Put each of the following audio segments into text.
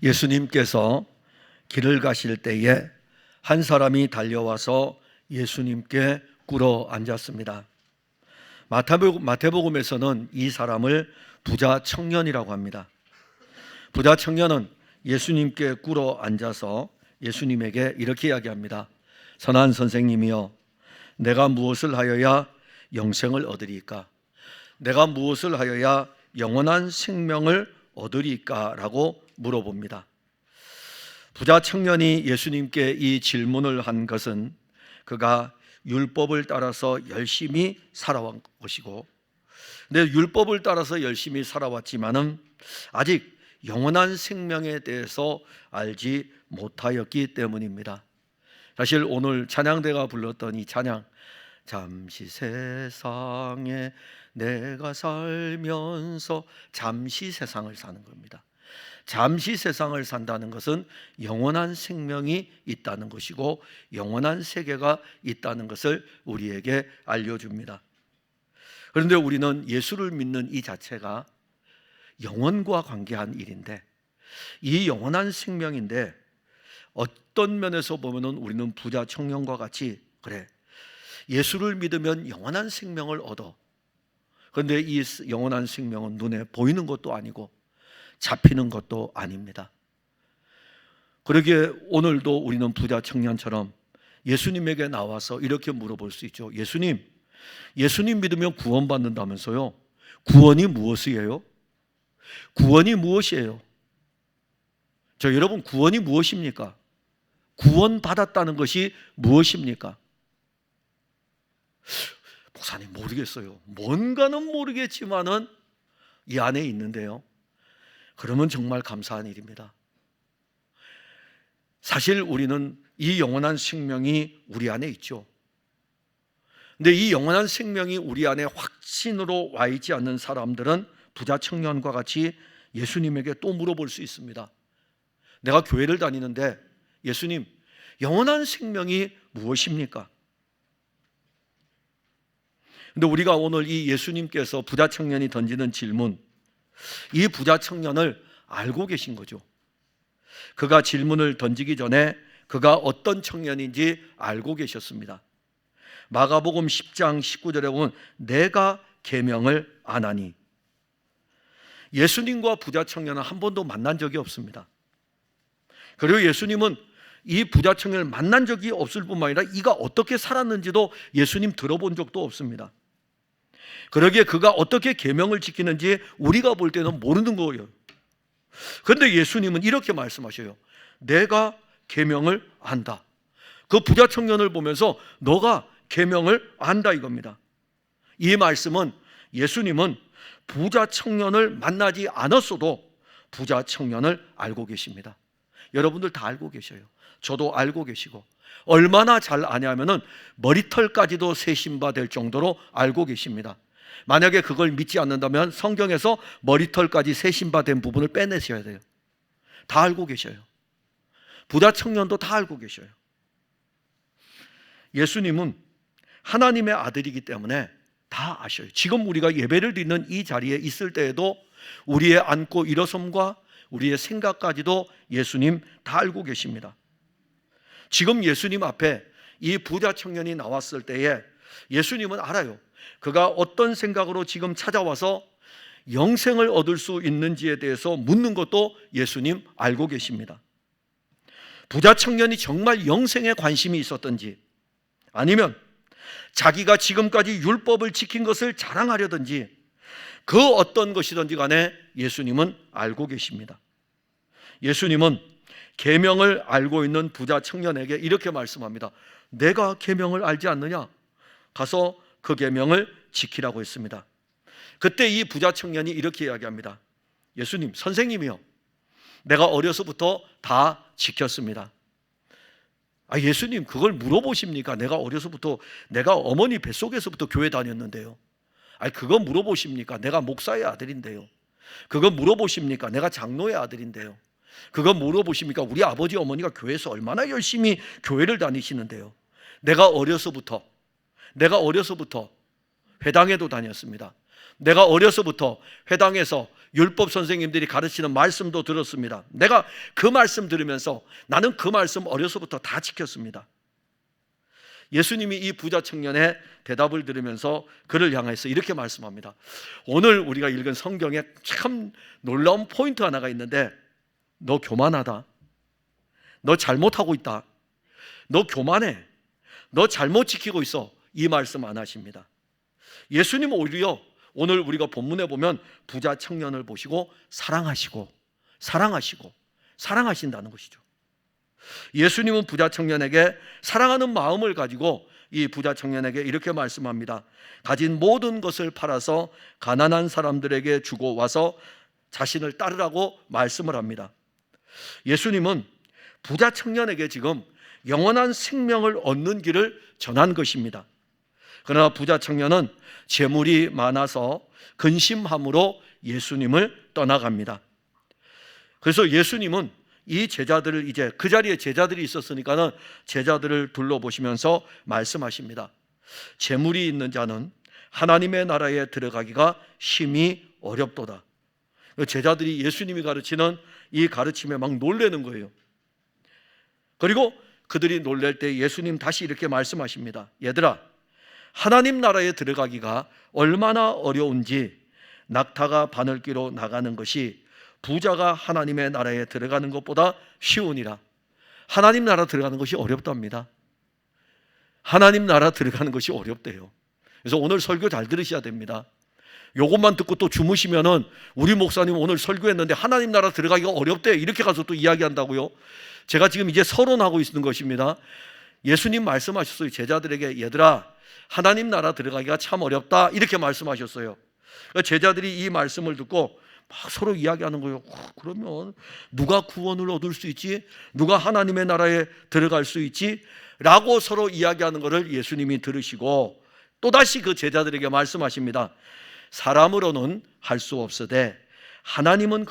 예수님께서 길을 가실 때에 한 사람이 달려와서 예수님께 꿇어 앉았습니다. 마태복음에서는 이 사람을 부자 청년이라고 합니다. 부자 청년은 예수님께 꿇어 앉아서 예수님에게 이렇게 이야기합니다. 선한 선생님이여, 내가 무엇을 하여야 영생을 얻으리까? 내가 무엇을 하여야 영원한 생명을 얻으리까? 라고 물어봅니다. 부자 청년이 예수님께 이 질문을 한 것은 그가 율법을 따라서 열심히 살아온 것이고, 근데 율법을 따라서 열심히 살아왔지만은 아직 영원한 생명에 대해서 알지 못하였기 때문입니다. 사실 오늘 찬양대가 불렀던 이 찬양, 잠시 세상에 내가 살면서, 잠시 세상을 사는 겁니다. 잠시 세상을 산다는 것은 영원한 생명이 있다는 것이고 영원한 세계가 있다는 것을 우리에게 알려줍니다. 그런데 우리는 예수를 믿는 이 자체가 영원과 관계한 일인데, 이 영원한 생명인데 어떤 면에서 보면 우리는 부자 청년과 같이, 그래, 예수를 믿으면 영원한 생명을 얻어. 그런데 이 영원한 생명은 눈에 보이는 것도 아니고 잡히는 것도 아닙니다. 그러기에 오늘도 우리는 부자 청년처럼 예수님에게 나와서 이렇게 물어볼 수 있죠. 예수님 믿으면 구원받는다면서요? 구원이 무엇이에요? 구원이 무엇이에요? 여러분, 구원이 무엇입니까? 구원받았다는 것이 무엇입니까? 목사님, 모르겠어요. 뭔가는 모르겠지만은 이 안에 있는데요. 그러면 정말 감사한 일입니다. 사실 우리는 이 영원한 생명이 우리 안에 있죠. 근데 이 영원한 생명이 우리 안에 확신으로 와 있지 않는 사람들은 부자 청년과 같이 예수님에게 또 물어볼 수 있습니다. 내가 교회를 다니는데 예수님, 영원한 생명이 무엇입니까? 근데 우리가 오늘 이 예수님께서 부자 청년이 던지는 질문, 이 부자 청년을 알고 계신 거죠. 그가 질문을 던지기 전에 그가 어떤 청년인지 알고 계셨습니다. 마가복음 10장 19절에 보면 내가 계명을 안 하니, 예수님과 부자 청년은 한 번도 만난 적이 없습니다. 그리고 예수님은 이 부자 청년을 만난 적이 없을 뿐만 아니라 이가 어떻게 살았는지도 예수님 들어본 적도 없습니다. 그러기에 그가 어떻게 계명을 지키는지 우리가 볼 때는 모르는 거예요. 그런데 예수님은 이렇게 말씀하셔요. 내가 계명을 안다. 그 부자 청년을 보면서 너가 계명을 안다 이겁니다. 이 말씀은 예수님은 부자 청년을 만나지 않았어도 부자 청년을 알고 계십니다. 여러분들 다 알고 계셔요. 저도 알고 계시고, 얼마나 잘 아냐면은 머리털까지도 세신바 될 정도로 알고 계십니다. 만약에 그걸 믿지 않는다면 성경에서 머리털까지 세신바 된 부분을 빼내셔야 돼요. 다 알고 계셔요. 부자 청년도 다 알고 계셔요. 예수님은 하나님의 아들이기 때문에 다 아셔요. 지금 우리가 예배를 드리는 이 자리에 있을 때에도 우리의 앉고 일어섬과 우리의 생각까지도 예수님 다 알고 계십니다. 지금 예수님 앞에 이 부자 청년이 나왔을 때에 예수님은 알아요. 그가 어떤 생각으로 지금 찾아와서 영생을 얻을 수 있는지에 대해서 묻는 것도 예수님 알고 계십니다. 부자 청년이 정말 영생에 관심이 있었던지, 아니면 자기가 지금까지 율법을 지킨 것을 자랑하려든지, 그 어떤 것이든지 간에 예수님은 알고 계십니다. 예수님은 계명을 알고 있는 부자 청년에게 이렇게 말씀합니다. 내가 계명을 알지 않느냐? 가서 그 계명을 지키라고 했습니다. 그때 이 부자 청년이 이렇게 이야기합니다. 예수님, 선생님이요, 내가 어려서부터 다 지켰습니다. 예수님, 그걸 물어보십니까? 내가 어려서부터, 내가 어머니 뱃속에서부터 교회 다녔는데요. 그거 물어보십니까? 내가 목사의 아들인데요. 그거 물어보십니까? 내가 장로의 아들인데요. 그거 물어보십니까? 우리 아버지 어머니가 교회에서 얼마나 열심히 교회를 다니시는데요. 내가 어려서부터 회당에도 다녔습니다. 내가 어려서부터 회당에서 율법 선생님들이 가르치는 말씀도 들었습니다. 내가 그 말씀 들으면서 나는 그 말씀 어려서부터 다 지켰습니다. 예수님이 이 부자 청년의 대답을 들으면서 그를 향해서 이렇게 말씀합니다. 오늘 우리가 읽은 성경에 참 놀라운 포인트 하나가 있는데, 너 교만하다, 너 잘못하고 있다, 너 교만해, 너 잘못 지키고 있어, 이 말씀 안 하십니다. 예수님은 오히려 오늘 우리가 본문에 보면 부자 청년을 보시고 사랑하신다는 것이죠. 예수님은 부자 청년에게 사랑하는 마음을 가지고 이 부자 청년에게 이렇게 말씀합니다. 가진 모든 것을 팔아서 가난한 사람들에게 주고 와서 자신을 따르라고 말씀을 합니다. 예수님은 부자 청년에게 지금 영원한 생명을 얻는 길을 전한 것입니다. 그러나 부자 청년은 재물이 많아서 근심함으로 예수님을 떠나갑니다. 그래서 예수님은 이 제자들을, 이제 그 자리에 제자들이 있었으니까는 제자들을 둘러보시면서 말씀하십니다. 재물이 있는 자는 하나님의 나라에 들어가기가 심히 어렵도다. 제자들이 예수님이 가르치는 이 가르침에 막 놀라는 거예요. 그리고 그들이 놀랄 때 예수님 다시 이렇게 말씀하십니다. 얘들아, 하나님 나라에 들어가기가 얼마나 어려운지 낙타가 바늘귀로 나가는 것이 부자가 하나님의 나라에 들어가는 것보다 쉬우니라. 하나님 나라 들어가는 것이 어렵답니다. 하나님 나라 들어가는 것이 어렵대요. 그래서 오늘 설교 잘 들으셔야 됩니다. 요것만 듣고 또 주무시면은 우리 목사님 오늘 설교했는데 하나님 나라 들어가기가 어렵대, 이렇게 가서 또 이야기한다고요. 제가 지금 이제 서론하고 있는 것입니다. 예수님 말씀하셨어요. 제자들에게, 얘들아, 하나님 나라 들어가기가 참 어렵다, 이렇게 말씀하셨어요. 제자들이 이 말씀을 듣고 막 서로 이야기하는 거예요. 그러면 누가 구원을 얻을 수 있지? 누가 하나님의 나라에 들어갈 수 있지? 라고 서로 이야기하는 것을 예수님이 들으시고 또다시 그 제자들에게 말씀하십니다. 사람으로는 할 수 없으되 하나님으로는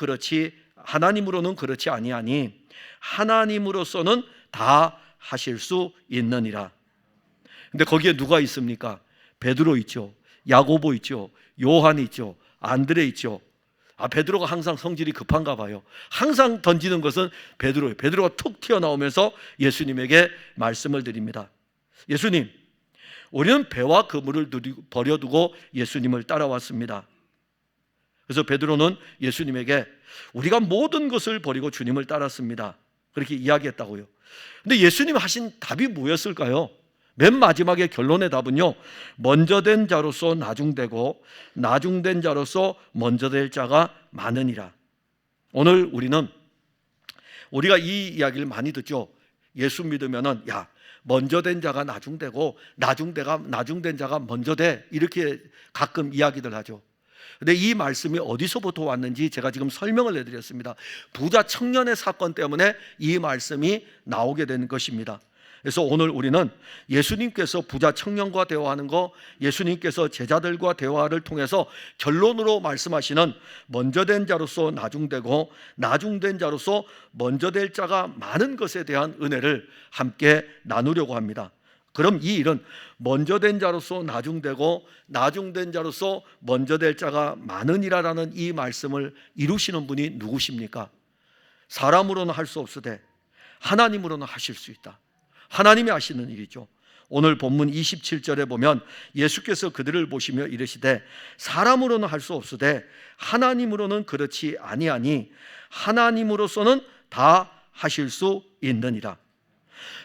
그렇지 아니하니 하나님으로서는 다 하실 수 있느니라. 근데 거기에 누가 있습니까? 베드로 있죠, 야고보 있죠, 요한이 있죠, 안드레 있죠. 베드로가 항상 성질이 급한가 봐요. 항상 던지는 것은 베드로예요. 베드로가 툭 튀어나오면서 예수님에게 말씀을 드립니다. 예수님, 우리는 배와 그물을 버려두고 예수님을 따라왔습니다. 그래서 베드로는 예수님에게 우리가 모든 것을 버리고 주님을 따랐습니다, 그렇게 이야기했다고요. 근데 예수님 하신 답이 뭐였을까요? 맨 마지막에 결론의 답은요, 먼저 된 자로서 나중되고 나중된 자로서 먼저 될 자가 많으니라. 오늘 우리가 이 이야기를 많이 듣죠. 예수 믿으면은 먼저 된 자가 나중되고 나중된 자가 먼저 돼, 이렇게 가끔 이야기들 하죠. 근데 이 말씀이 어디서부터 왔는지 제가 지금 설명을 해드렸습니다. 부자 청년의 사건 때문에 이 말씀이 나오게 된 것입니다. 그래서 오늘 우리는 예수님께서 부자 청년과 대화하는 거, 예수님께서 제자들과 대화를 통해서 결론으로 말씀하시는 먼저 된 자로서 나중되고 나중된 자로서 먼저 될 자가 많은 것에 대한 은혜를 함께 나누려고 합니다. 그럼 이 일은 먼저 된 자로서 나중되고 나중된 자로서 먼저 될 자가 많으니라라는 이 말씀을 이루시는 분이 누구십니까? 사람으로는 할 수 없으되 하나님으로는 하실 수 있다. 하나님이 하시는 일이죠. 오늘 본문 27절에 보면 예수께서 그들을 보시며 이르시되 사람으로는 할 수 없으되 하나님으로는 그렇지 아니하니 하나님으로서는 다 하실 수 있느니라.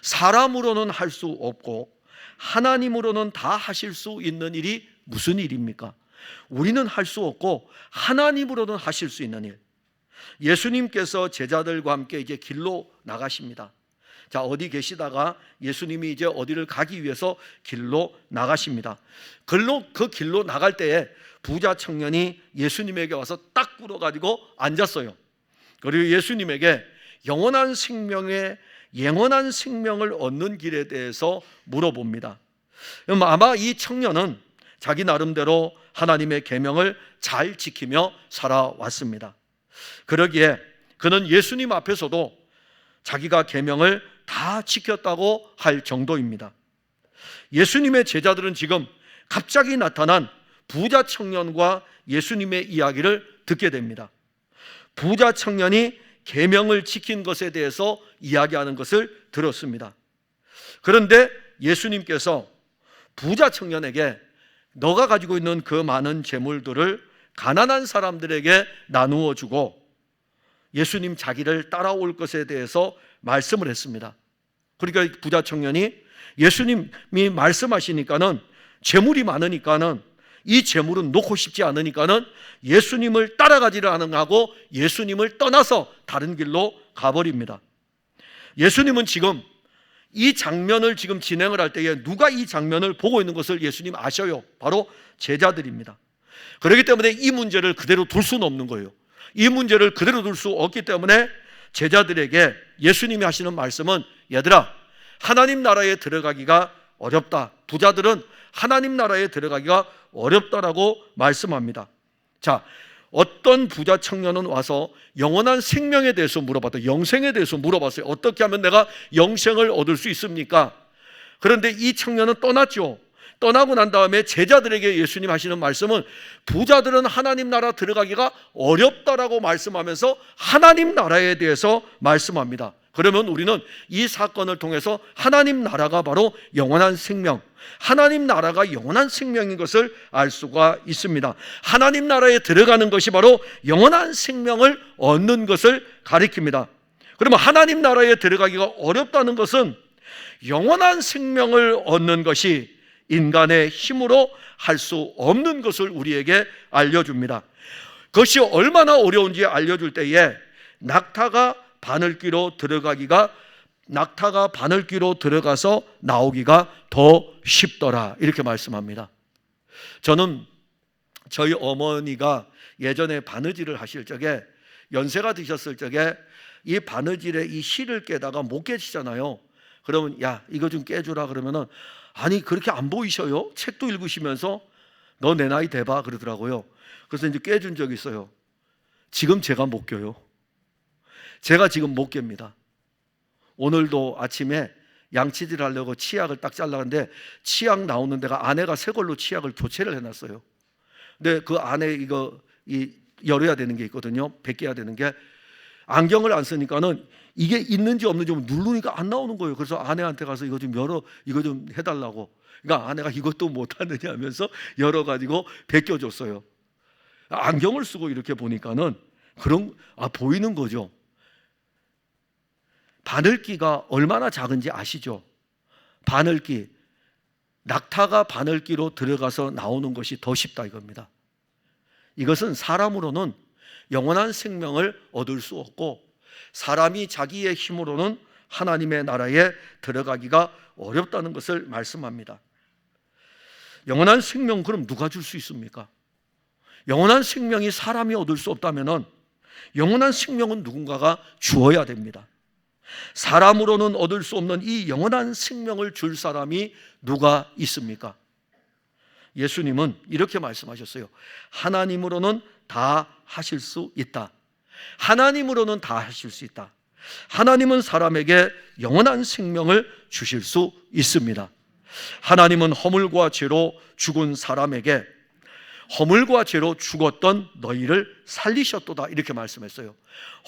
사람으로는 할 수 없고 하나님으로는 다 하실 수 있는 일이 무슨 일입니까? 우리는 할 수 없고 하나님으로는 하실 수 있는 일. 예수님께서 제자들과 함께 이제 길로 나가십니다. 자, 어디 계시다가 예수님이 이제 어디를 가기 위해서 길로 나가십니다. 그 길로 나갈 때에 부자 청년이 예수님에게 와서 딱 꿇어가지고 앉았어요. 그리고 예수님에게 영원한 생명을 얻는 길에 대해서 물어봅니다. 그럼 아마 이 청년은 자기 나름대로 하나님의 계명을 잘 지키며 살아왔습니다. 그러기에 그는 예수님 앞에서도 자기가 계명을 다 지켰다고 할 정도입니다. 예수님의 제자들은 지금 갑자기 나타난 부자 청년과 예수님의 이야기를 듣게 됩니다. 부자 청년이 계명을 지킨 것에 대해서 이야기하는 것을 들었습니다. 그런데 예수님께서 부자 청년에게 너가 가지고 있는 그 많은 재물들을 가난한 사람들에게 나누어 주고 예수님 자기를 따라올 것에 대해서 말씀을 했습니다. 그러니까 부자 청년이 예수님이 말씀하시니까는 재물이 많으니까는 이 재물은 놓고 싶지 않으니까는 예수님을 따라가지를 않고 예수님을 떠나서 다른 길로 가버립니다. 예수님은 지금 이 장면을 지금 진행을 할 때에 누가 이 장면을 보고 있는 것을 예수님 아셔요. 바로 제자들입니다. 그렇기 때문에 이 문제를 그대로 둘 수는 없는 거예요. 이 문제를 그대로 둘 수 없기 때문에 제자들에게 예수님이 하시는 말씀은 얘들아, 하나님 나라에 들어가기가 어렵다. 부자들은 하나님 나라에 들어가기가 어렵다라고 말씀합니다. 자, 어떤 부자 청년은 와서 영원한 생명에 대해서 물어봤다. 영생에 대해서 물어봤어요. 어떻게 하면 내가 영생을 얻을 수 있습니까? 그런데 이 청년은 떠났죠. 떠나고 난 다음에 제자들에게 예수님 하시는 말씀은 부자들은 하나님 나라 들어가기가 어렵다라고 말씀하면서 하나님 나라에 대해서 말씀합니다. 그러면 우리는 이 사건을 통해서 하나님 나라가 바로 영원한 생명, 하나님 나라가 영원한 생명인 것을 알 수가 있습니다. 하나님 나라에 들어가는 것이 바로 영원한 생명을 얻는 것을 가리킵니다. 그러면 하나님 나라에 들어가기가 어렵다는 것은 영원한 생명을 얻는 것이 인간의 힘으로 할 수 없는 것을 우리에게 알려줍니다. 그것이 얼마나 어려운지 알려줄 때에 낙타가 바늘귀로 들어가서 나오기가 더 쉽더라, 이렇게 말씀합니다. 저는 저희 어머니가 예전에 바느질을 하실 적에, 연세가 드셨을 적에 이 바느질에 이 실을 깨다가 못 깨시잖아요. 그러면 야, 이거 좀 깨주라 그러면은 아니 그렇게 안 보이셔요? 책도 읽으시면서 너 내 나이 대봐 그러더라고요. 그래서 이제 깨준 적이 있어요. 지금 제가 못 껴요. 제가 지금 못 깹니다. 오늘도 아침에 양치질 하려고 치약을 딱 잘라는데 치약 나오는 데가 아내가 새 걸로 치약을 교체를 해놨어요. 근데 그 안에 열어야 되는 게 있거든요. 벗겨야 되는 게. 안경을 안 쓰니까는 이게 있는지 없는지 누르니까 안 나오는 거예요. 그래서 아내한테 가서 이거 좀 열어, 이거 좀 해달라고. 그러니까 아내가 이것도 못하느냐 하면서 열어가지고 벗겨줬어요. 안경을 쓰고 이렇게 보니까는 보이는 거죠. 바늘귀가 얼마나 작은지 아시죠? 바늘귀, 낙타가 바늘귀로 들어가서 나오는 것이 더 쉽다 이겁니다. 이것은 사람으로는 영원한 생명을 얻을 수 없고 사람이 자기의 힘으로는 하나님의 나라에 들어가기가 어렵다는 것을 말씀합니다. 영원한 생명 그럼 누가 줄 수 있습니까? 영원한 생명이 사람이 얻을 수 없다면 영원한 생명은 누군가가 주어야 됩니다. 사람으로는 얻을 수 없는 이 영원한 생명을 줄 사람이 누가 있습니까? 예수님은 이렇게 말씀하셨어요. 하나님으로는 다 하실 수 있다. 하나님으로는 다 하실 수 있다. 하나님은 사람에게 영원한 생명을 주실 수 있습니다. 하나님은 허물과 죄로 죽은 사람에게 허물과 죄로 죽었던 너희를 살리셨도다 이렇게 말씀했어요.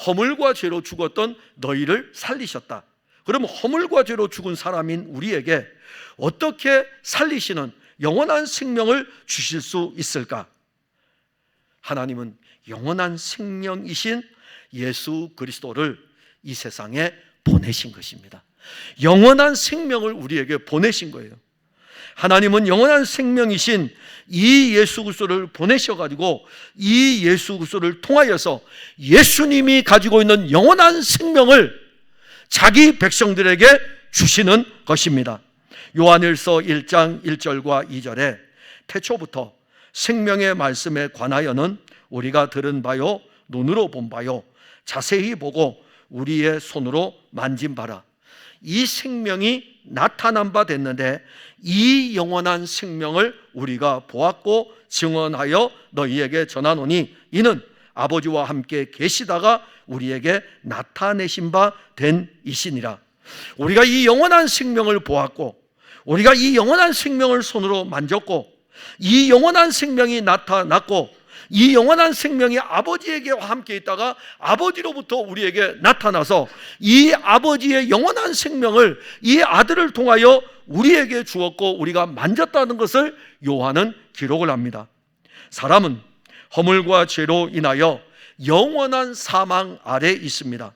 허물과 죄로 죽었던 너희를 살리셨다. 그러면 허물과 죄로 죽은 사람인 우리에게 어떻게 살리시는 영원한 생명을 주실 수 있을까? 하나님은 영원한 생명이신 예수 그리스도를 이 세상에 보내신 것입니다. 영원한 생명을 우리에게 보내신 거예요. 하나님은 영원한 생명이신 이 예수 그리스도를 보내셔가지고 이 예수 그리스도를 통하여서 예수님이 가지고 있는 영원한 생명을 자기 백성들에게 주시는 것입니다. 요한일서 1장 1절과 2절에 태초부터 생명의 말씀에 관하여는 우리가 들은 바요 눈으로 본 바요 자세히 보고 우리의 손으로 만진 바라. 이 생명이 나타난 바 됐는데 이 영원한 생명을 우리가 보았고 증언하여 너희에게 전하노니 이는 아버지와 함께 계시다가 우리에게 나타내신 바 된 이시니라. 우리가 이 영원한 생명을 보았고 우리가 이 영원한 생명을 손으로 만졌고 이 영원한 생명이 나타났고 이 영원한 생명이 아버지에게 함께 있다가 아버지로부터 우리에게 나타나서 이 아버지의 영원한 생명을 이 아들을 통하여 우리에게 주었고 우리가 만졌다는 것을 요한은 기록을 합니다. 사람은 허물과 죄로 인하여 영원한 사망 아래 있습니다.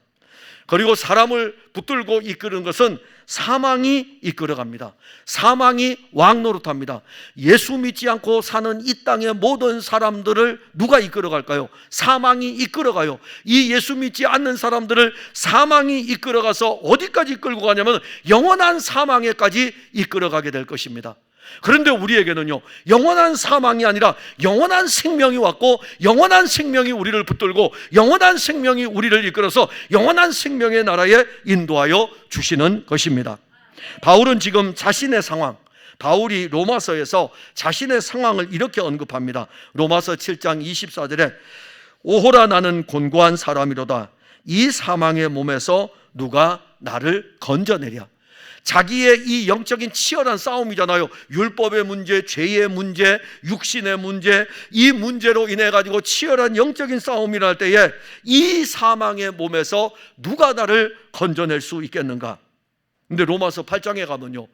그리고 사람을 붙들고 이끄는 것은 사망이 이끌어갑니다. 사망이 왕노릇합니다. 예수 믿지 않고 사는 이 땅의 모든 사람들을 누가 이끌어갈까요? 사망이 이끌어가요. 이 예수 믿지 않는 사람들을 사망이 이끌어가서 어디까지 이끌고 가냐면 영원한 사망에까지 이끌어가게 될 것입니다. 그런데 우리에게는요, 영원한 사망이 아니라 영원한 생명이 왔고 영원한 생명이 우리를 붙들고 영원한 생명이 우리를 이끌어서 영원한 생명의 나라에 인도하여 주시는 것입니다. 바울은 지금 자신의 상황, 바울이 로마서에서 자신의 상황을 이렇게 언급합니다. 로마서 7장 24절에 오호라 나는 곤고한 사람이로다. 이 사망의 몸에서 누가 나를 건져내랴. 자기의 이 영적인 치열한 싸움이잖아요. 율법의 문제, 죄의 문제, 육신의 문제, 이 문제로 인해 가지고 치열한 영적인 싸움이 날 때에 이 사망의 몸에서 누가 나를 건져낼 수 있겠는가? 근데 로마서 8장에 가면요,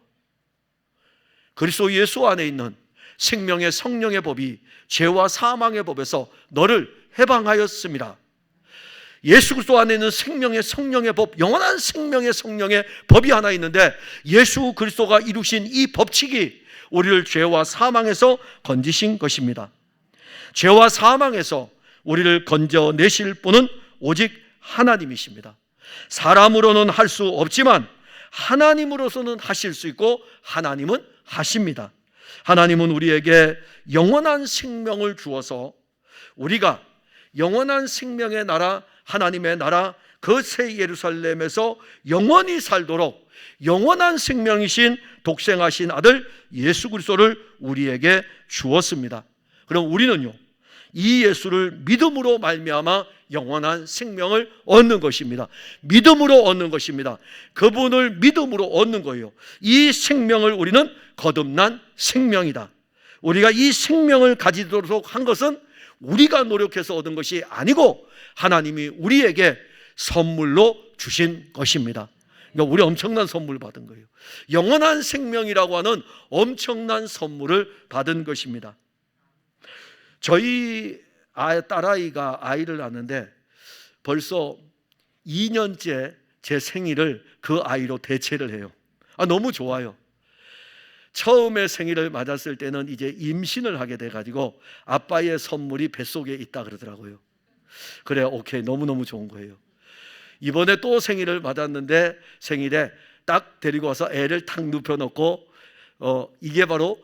그리스도 예수 안에 있는 생명의 성령의 법이 죄와 사망의 법에서 너를 해방하였습니다. 예수 그리스도 안에 있는 생명의 성령의 법, 영원한 생명의 성령의 법이 하나 있는데 예수 그리스도가 이루신 이 법칙이 우리를 죄와 사망에서 건지신 것입니다. 죄와 사망에서 우리를 건져내실 분은 오직 하나님이십니다. 사람으로는 할 수 없지만 하나님으로서는 하실 수 있고 하나님은 하십니다. 하나님은 우리에게 영원한 생명을 주어서 우리가 영원한 생명의 나라, 하나님의 나라, 그 새 예루살렘에서 영원히 살도록 영원한 생명이신 독생하신 아들 예수 그리스도를 우리에게 주었습니다. 그럼 우리는요, 이 예수를 믿음으로 말미암아 영원한 생명을 얻는 것입니다. 믿음으로 얻는 것입니다. 그분을 믿음으로 얻는 거예요. 이 생명을 우리는 거듭난 생명이다. 우리가 이 생명을 가지도록 한 것은 우리가 노력해서 얻은 것이 아니고 하나님이 우리에게 선물로 주신 것입니다. 그러니까 우리 엄청난 선물 받은 거예요. 영원한 생명이라고 하는 엄청난 선물을 받은 것입니다. 저희 딸아이가 아이를 낳았는데 벌써 2년째 제 생일을 그 아이로 대체를 해요. 너무 좋아요. 처음에 생일을 맞았을 때는 이제 임신을 하게 돼가지고 아빠의 선물이 뱃속에 있다 그러더라고요. 그래, 오케이, 너무너무 좋은 거예요. 이번에 또 생일을 맞았는데 생일에 딱 데리고 와서 애를 탁 눕혀놓고 이게 바로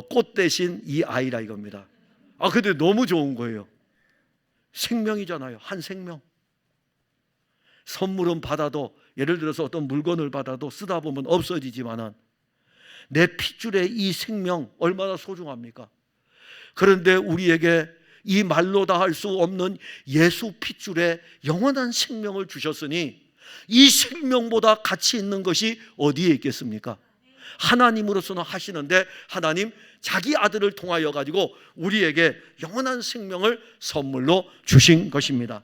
꽃 대신 이 아이라 이겁니다. 근데 너무 좋은 거예요. 생명이잖아요. 한 생명. 선물은 받아도, 예를 들어서 어떤 물건을 받아도 쓰다 보면 없어지지만은 내 핏줄의 이 생명 얼마나 소중합니까? 그런데 우리에게 이 말로 다 할 수 없는 예수 핏줄에 영원한 생명을 주셨으니 이 생명보다 가치 있는 것이 어디에 있겠습니까? 하나님으로서는 하시는데 하나님 자기 아들을 통하여 가지고 우리에게 영원한 생명을 선물로 주신 것입니다.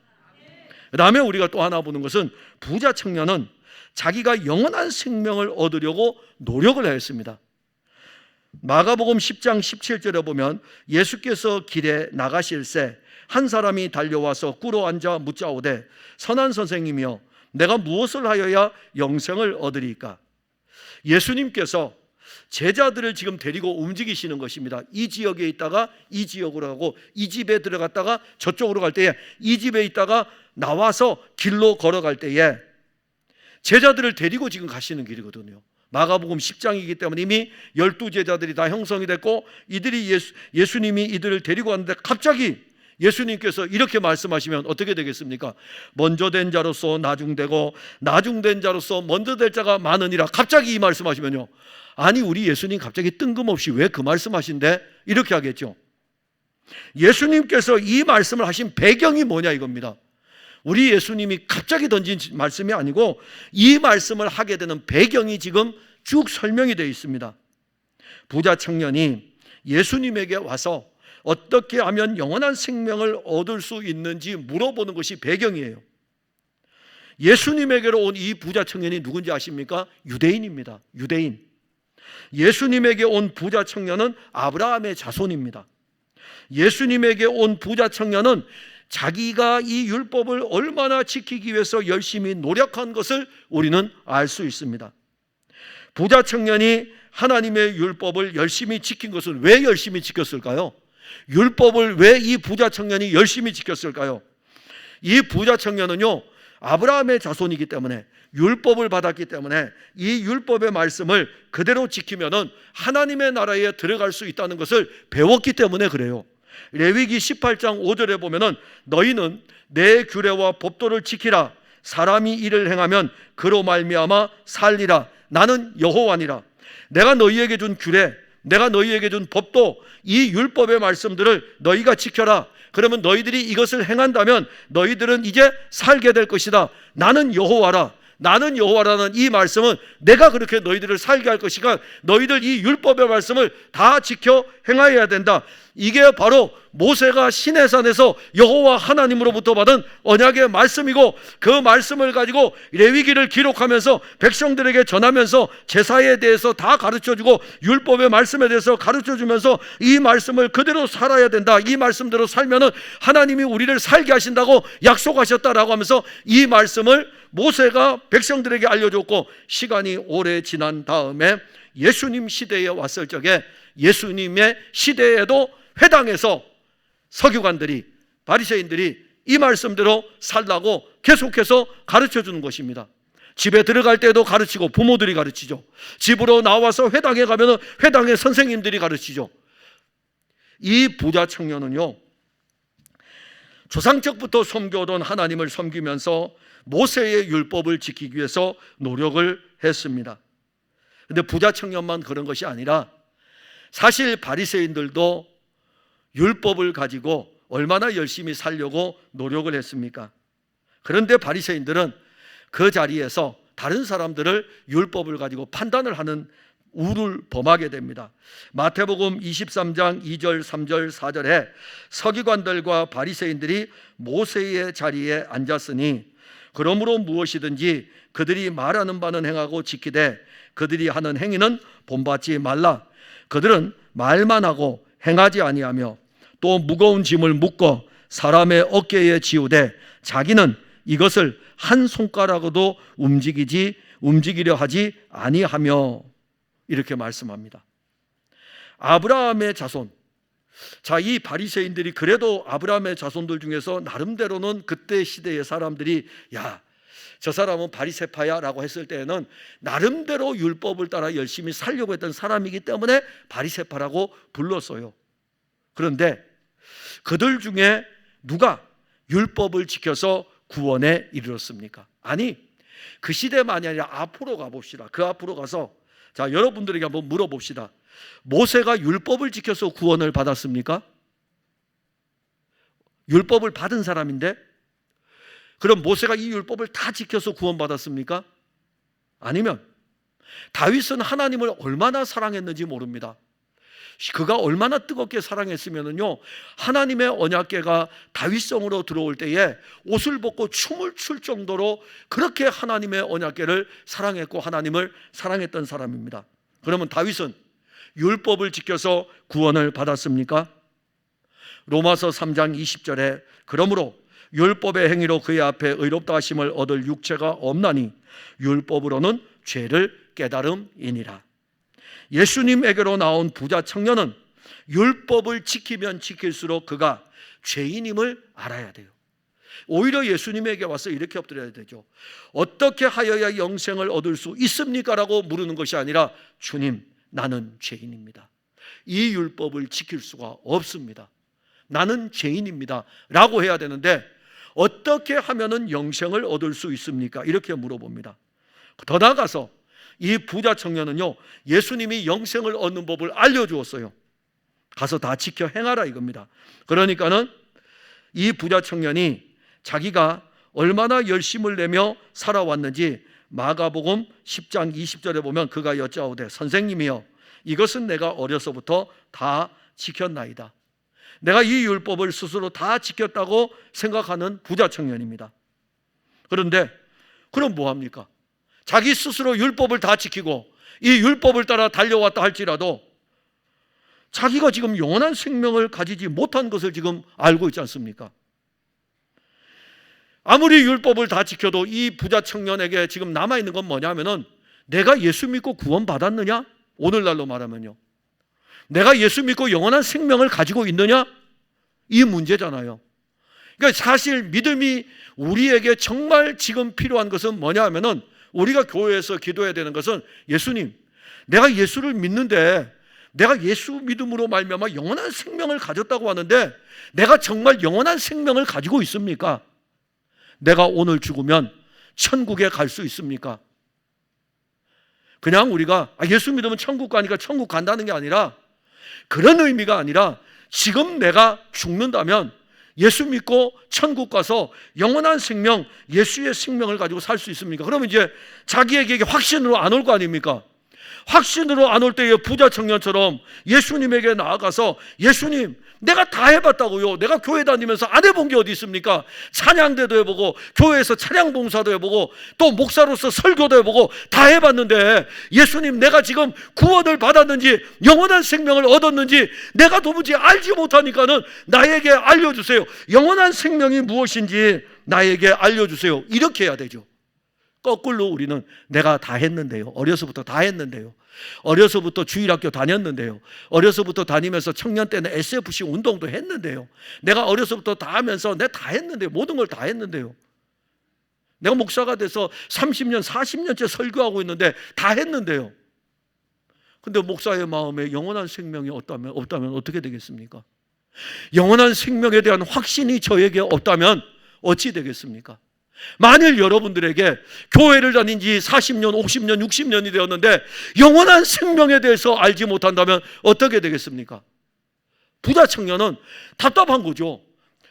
그 다음에 우리가 또 하나 보는 것은 부자 청년은 자기가 영원한 생명을 얻으려고 노력을 했습니다. 마가복음 10장 17절에 보면 예수께서 길에 나가실새 한 사람이 달려와서 꿇어 앉아 묻자오되 선한 선생님이여 내가 무엇을 하여야 영생을 얻으리까? 예수님께서 제자들을 지금 데리고 움직이시는 것입니다. 이 지역에 있다가 이 지역으로 가고 이 집에 들어갔다가 저쪽으로 갈 때에 이 집에 있다가 나와서 길로 걸어갈 때에 제자들을 데리고 지금 가시는 길이거든요. 마가복음 10장이기 때문에 이미 12제자들이 다 형성이 됐고 이들이 예수님이 이들을 데리고 왔는데 갑자기 예수님께서 이렇게 말씀하시면 어떻게 되겠습니까? 먼저 된 자로서 나중되고 나중된 자로서 먼저 될 자가 많으니라. 갑자기 이 말씀하시면요, 아니 우리 예수님 갑자기 뜬금없이 왜 그 말씀하신대? 이렇게 하겠죠. 예수님께서 이 말씀을 하신 배경이 뭐냐 이겁니다. 우리 예수님이 갑자기 던진 말씀이 아니고 이 말씀을 하게 되는 배경이 지금 쭉 설명이 되어 있습니다. 부자 청년이 예수님에게 와서 어떻게 하면 영원한 생명을 얻을 수 있는지 물어보는 것이 배경이에요. 예수님에게로 온 이 부자 청년이 누군지 아십니까? 유대인입니다. 유대인. 예수님에게 온 부자 청년은 아브라함의 자손입니다. 예수님에게 온 부자 청년은 자기가 이 율법을 얼마나 지키기 위해서 열심히 노력한 것을 우리는 알 수 있습니다. 부자 청년이 하나님의 율법을 열심히 지킨 것은 왜 열심히 지켰을까요? 율법을 왜 이 부자 청년이 열심히 지켰을까요? 이 부자 청년은요, 아브라함의 자손이기 때문에, 율법을 받았기 때문에 이 율법의 말씀을 그대로 지키면은 하나님의 나라에 들어갈 수 있다는 것을 배웠기 때문에 그래요. 레위기 18장 5절에 보면은 너희는 내 규례와 법도를 지키라. 사람이 이를 행하면 그로 말미암아 살리라. 나는 여호와니라. 내가 너희에게 준 규례, 내가 너희에게 준 법도, 이 율법의 말씀들을 너희가 지켜라. 그러면 너희들이 이것을 행한다면 너희들은 이제 살게 될 것이다. 나는 여호와라. 나는 여호와라는 이 말씀은 내가 그렇게 너희들을 살게 할 것이니까 너희들 이 율법의 말씀을 다 지켜 행하여야 된다. 이게 바로 모세가 시내산에서 여호와 하나님으로부터 받은 언약의 말씀이고, 그 말씀을 가지고 레위기를 기록하면서 백성들에게 전하면서 제사에 대해서 다 가르쳐주고 율법의 말씀에 대해서 가르쳐주면서 이 말씀을 그대로 살아야 된다. 이 말씀대로 살면은 하나님이 우리를 살게 하신다고 약속하셨다라고 하면서 이 말씀을 모세가 백성들에게 알려줬고, 시간이 오래 지난 다음에 예수님 시대에 왔을 적에 예수님의 시대에도 회당에서 서기관들이, 바리새인들이 이 말씀대로 살라고 계속해서 가르쳐주는 것입니다. 집에 들어갈 때도 가르치고 부모들이 가르치죠. 집으로 나와서 회당에 가면 회당의 선생님들이 가르치죠. 이 부자 청년은요, 조상적부터 섬겨오던 하나님을 섬기면서 모세의 율법을 지키기 위해서 노력을 했습니다. 그런데 부자 청년만 그런 것이 아니라 사실 바리새인들도 율법을 가지고 얼마나 열심히 살려고 노력을 했습니까? 그런데 바리새인들은 그 자리에서 다른 사람들을 율법을 가지고 판단을 하는 우를 범하게 됩니다. 마태복음 23장 2절, 3절, 4절에 서기관들과 바리새인들이 모세의 자리에 앉았으니 그러므로 무엇이든지 그들이 말하는 바는 행하고 지키되 그들이 하는 행위는 본받지 말라. 그들은 말만 하고 행하지 아니하며 또 무거운 짐을 묶어 사람의 어깨에 지우되 자기는 이것을 한 손가락으로도 움직이려 하지 아니하며, 이렇게 말씀합니다. 아브라함의 자손. 자, 이 바리새인들이 그래도 아브라함의 자손들 중에서 나름대로는 그때 시대의 사람들이 야, 저 사람은 바리새파야 라고 했을 때에는 나름대로 율법을 따라 열심히 살려고 했던 사람이기 때문에 바리새파라고 불렀어요. 그런데 그들 중에 누가 율법을 지켜서 구원에 이르렀습니까? 아니, 그 시대만이 아니라 앞으로 가봅시다. 그 앞으로 가서 자, 여러분들에게 한번 물어봅시다. 모세가 율법을 지켜서 구원을 받았습니까? 율법을 받은 사람인데, 그럼 모세가 이 율법을 다 지켜서 구원받았습니까? 아니면 다윗은 하나님을 얼마나 사랑했는지 모릅니다. 그가 얼마나 뜨겁게 사랑했으면요, 하나님의 언약궤가 다윗성으로 들어올 때에 옷을 벗고 춤을 출 정도로 그렇게 하나님의 언약궤를 사랑했고 하나님을 사랑했던 사람입니다. 그러면 다윗은 율법을 지켜서 구원을 받았습니까? 로마서 3장 20절에 그러므로 율법의 행위로 그의 앞에 의롭다 하심을 얻을 육체가 없나니 율법으로는 죄를 깨달음이니라. 예수님에게로 나온 부자 청년은 율법을 지키면 지킬수록 그가 죄인임을 알아야 돼요. 오히려 예수님에게 와서 이렇게 엎드려야 되죠. 어떻게 하여야 영생을 얻을 수 있습니까? 라고 물으는 것이 아니라 주님, 나는 죄인입니다. 이 율법을 지킬 수가 없습니다. 나는 죄인입니다 라고 해야 되는데 어떻게 하면은 영생을 얻을 수 있습니까? 이렇게 물어봅니다. 더 나아가서 이 부자 청년은요, 예수님이 영생을 얻는 법을 알려주었어요. 가서 다 지켜 행하라 이겁니다. 그러니까는 이 부자 청년이 자기가 얼마나 열심을 내며 살아왔는지 마가복음 10장 20절에 보면 그가 여짜오되 선생님이여 이것은 내가 어려서부터 다 지켰나이다. 내가 이 율법을 스스로 다 지켰다고 생각하는 부자 청년입니다. 그런데 그럼 뭐합니까? 자기 스스로 율법을 다 지키고 이 율법을 따라 달려왔다 할지라도 자기가 지금 영원한 생명을 가지지 못한 것을 지금 알고 있지 않습니까? 아무리 율법을 다 지켜도 이 부자 청년에게 지금 남아있는 건 뭐냐면은 내가 예수 믿고 구원받았느냐? 오늘날로 말하면요, 내가 예수 믿고 영원한 생명을 가지고 있느냐? 이 문제잖아요. 그러니까 사실 믿음이 우리에게 정말 지금 필요한 것은 뭐냐 하면은 우리가 교회에서 기도해야 되는 것은 예수님, 내가 예수를 믿는데 내가 예수 믿음으로 말미암아 영원한 생명을 가졌다고 하는데 내가 정말 영원한 생명을 가지고 있습니까? 내가 오늘 죽으면 천국에 갈 수 있습니까? 그냥 우리가 예수 믿으면 천국 가니까 천국 간다는 게 아니라, 그런 의미가 아니라 지금 내가 죽는다면 예수 믿고 천국 가서 영원한 생명, 예수의 생명을 가지고 살 수 있습니까? 그러면 이제 자기에게 확신으로 안 올 거 아닙니까? 확신으로 안 올 때에 부자 청년처럼 예수님에게 나아가서 예수님, 내가 다 해봤다고요. 내가 교회 다니면서 안 해본 게 어디 있습니까? 찬양대도 해보고 교회에서 찬양 봉사도 해보고 또 목사로서 설교도 해보고 다 해봤는데 예수님, 내가 지금 구원을 받았는지 영원한 생명을 얻었는지 내가 도무지 알지 못하니까는 나에게 알려주세요. 영원한 생명이 무엇인지 나에게 알려주세요. 이렇게 해야 되죠. 거꾸로 우리는 내가 다 했는데요, 어려서부터 다 했는데요, 어려서부터 주일학교 다녔는데요, 어려서부터 다니면서 청년 때는 SFC 운동도 했는데요, 내가 어려서부터 다 하면서 내가 다 했는데요, 모든 걸 다 했는데요, 내가 목사가 돼서 30년 40년째 설교하고 있는데 다 했는데요. 근데 목사의 마음에 영원한 생명이 없다면 어떻게 되겠습니까? 영원한 생명에 대한 확신이 저에게 없다면 어찌 되겠습니까? 만일 여러분들에게 교회를 다닌 지 40년, 50년, 60년이 되었는데 영원한 생명에 대해서 알지 못한다면 어떻게 되겠습니까? 부자 청년은 답답한 거죠.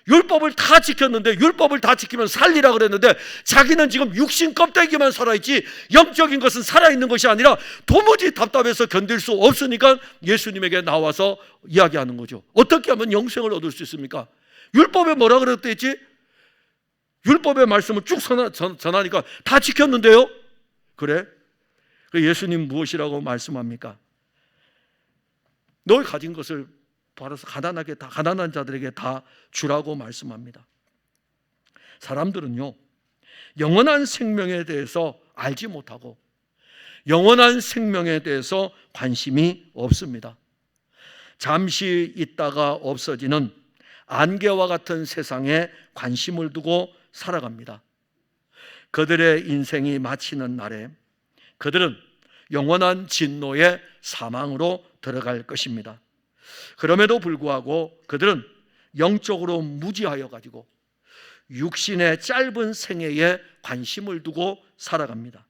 율법을 다 지켰는데, 율법을 다 지키면 살리라 그랬는데 자기는 지금 육신 껍데기만 살아있지 영적인 것은 살아있는 것이 아니라 도무지 답답해서 견딜 수 없으니까 예수님에게 나와서 이야기하는 거죠. 어떻게 하면 영생을 얻을 수 있습니까? 율법에 뭐라 그랬댔지? 율법의 말씀을 쭉 전하니까 다 지켰는데요. 그래? 예수님 무엇이라고 말씀합니까? 너희 가진 것을 벌어서 가난한 자들에게 다 주라고 말씀합니다. 사람들은요, 영원한 생명에 대해서 알지 못하고 영원한 생명에 대해서 관심이 없습니다. 잠시 있다가 없어지는 안개와 같은 세상에 관심을 두고 살아갑니다. 그들의 인생이 마치는 날에 그들은 영원한 진노의 사망으로 들어갈 것입니다. 그럼에도 불구하고 그들은 영적으로 무지하여 가지고 육신의 짧은 생애에 관심을 두고 살아갑니다.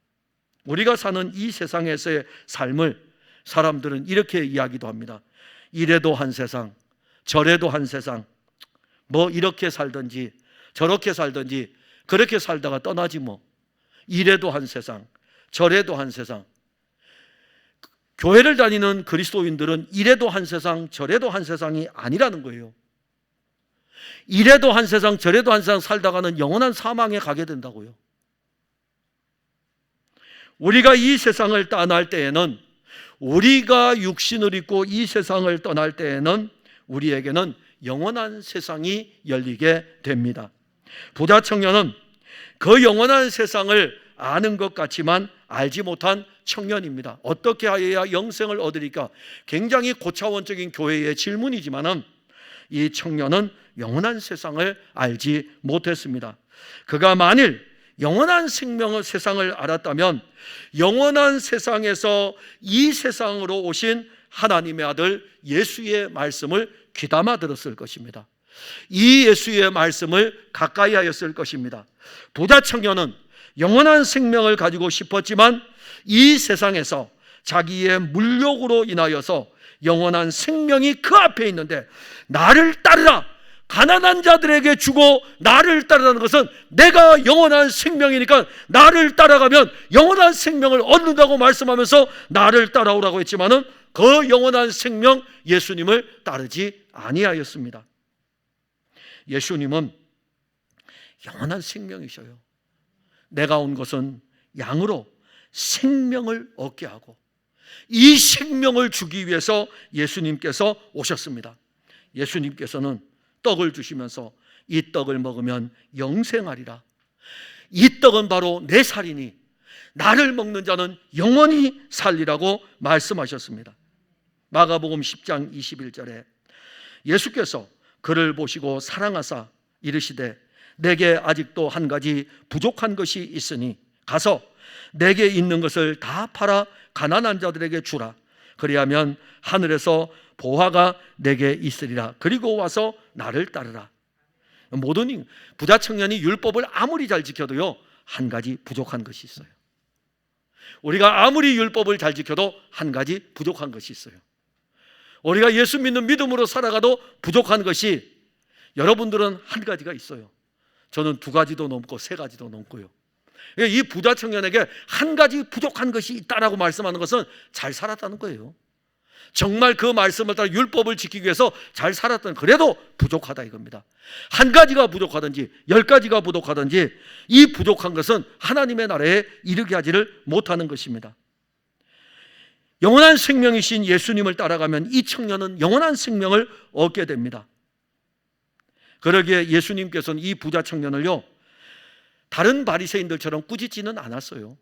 우리가 사는 이 세상에서의 삶을 사람들은 이렇게 이야기도 합니다. 이래도 한 세상, 저래도 한 세상, 뭐 이렇게 살든지 저렇게 살든지 그렇게 살다가 떠나지 뭐. 이래도 한 세상, 저래도 한 세상. 교회를 다니는 그리스도인들은 이래도 한 세상, 저래도 한 세상이 아니라는 거예요. 이래도 한 세상, 저래도 한 세상 살다가는 영원한 사망에 가게 된다고요. 우리가 이 세상을 떠날 때에는, 우리가 육신을 입고 이 세상을 떠날 때에는 우리에게는 영원한 세상이 열리게 됩니다. 부자 청년은 그 영원한 세상을 아는 것 같지만 알지 못한 청년입니다. 어떻게 하여야 영생을 얻으리까? 굉장히 고차원적인 교회의 질문이지만 이 청년은 영원한 세상을 알지 못했습니다. 그가 만일 영원한 세상을 알았다면 영원한 세상에서 이 세상으로 오신 하나님의 아들 예수의 말씀을 귀담아 들었을 것입니다. 이 예수의 말씀을 가까이 하였을 것입니다. 부자 청년은 영원한 생명을 가지고 싶었지만 이 세상에서 자기의 물욕으로 인하여서 영원한 생명이 그 앞에 있는데, 나를 따르라, 가난한 자들에게 주고 나를 따르라는 것은 내가 영원한 생명이니까 나를 따라가면 영원한 생명을 얻는다고 말씀하면서 나를 따라오라고 했지만은 그 영원한 생명 예수님을 따르지 아니하였습니다. 예수님은 영원한 생명이셔요. 내가 온 것은 양으로 생명을 얻게 하고 이 생명을 주기 위해서 예수님께서 오셨습니다. 예수님께서는 떡을 주시면서 이 떡을 먹으면 영생하리라. 이 떡은 바로 내 살이니 나를 먹는 자는 영원히 살리라고 말씀하셨습니다. 마가복음 10장 21절에 예수께서 그를 보시고 사랑하사 이르시되 내게 아직도 한 가지 부족한 것이 있으니 가서 내게 있는 것을 다 팔아 가난한 자들에게 주라. 그리하면 하늘에서 보화가 내게 있으리라. 그리고 와서 나를 따르라. 모든 부자 청년이 율법을 아무리 잘 지켜도요, 한 가지 부족한 것이 있어요. 우리가 아무리 율법을 잘 지켜도 한 가지 부족한 것이 있어요. 우리가 예수 믿는 믿음으로 살아가도 부족한 것이, 여러분들은 한 가지가 있어요. 저는 2가지도 넘고 3가지도 넘고요. 이 부자 청년에게 한 가지 부족한 것이 있다라고 말씀하는 것은 잘 살았다는 거예요. 정말 그 말씀을 따라 율법을 지키기 위해서 잘 살았던, 그래도 부족하다 이겁니다. 한 가지가 부족하든지 10가지가 부족하든지 이 부족한 것은 하나님의 나라에 이르게 하지를 못하는 것입니다. 영원한 생명이신 예수님을 따라가면 이 청년은 영원한 생명을 얻게 됩니다. 그러기에 예수님께서는 이 부자 청년을요, 다른 바리새인들처럼 꾸짖지는 않았어요.